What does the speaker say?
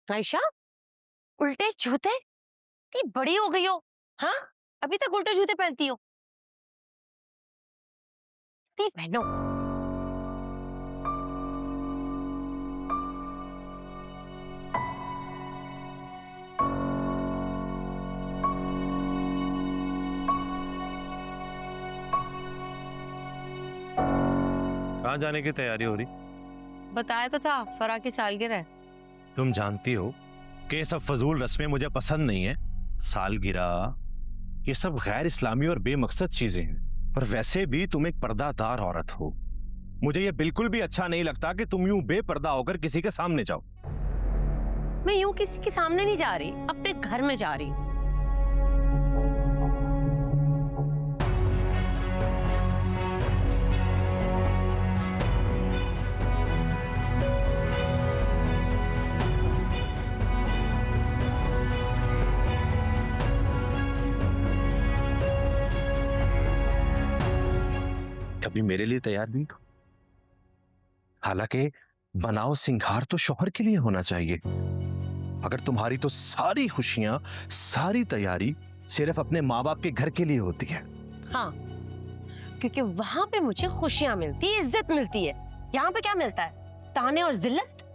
आयशा, उल्टे जूते? इतनी बड़ी हो गई हो, हाँ? अभी तक उल्टे जूते पहनती हो? नहीं पहनो। कहाँ जाने की तैयारी हो रही? बताया तो था, फरा की सालगिरह है। तुम जानती हो कि ये सब फजूल रस्में मुझे पसंद नहीं है। सालगिरह ये सब गैर इस्लामी और बेमकसद चीजें हैं। पर वैसे भी तुम एक पर्दादार औरत हो। मुझे ये बिल्कुल भी अच्छा नहीं लगता कि तुम यूं बेपर्दा होकर किसी के सामने जाओ। मैं यूं किसी के सामने नहीं जा रही, अपने घर में जा रही हूँ। कभी मेरे लिए तैयार नहीं हो? हालांकि बनाओ सिंगार तो शौहर के लिए होना चाहिए। अगर तुम्हारी तो सारी खुशियां, सारी तैयारी सिर्फ अपने माँ बाप के घर के लिए होती है। हाँ, क्योंकि वहां पे मुझे खुशियां मिलती है, इज्जत मिलती है। यहाँ पे क्या मिलता है? ताने और जिल्लत।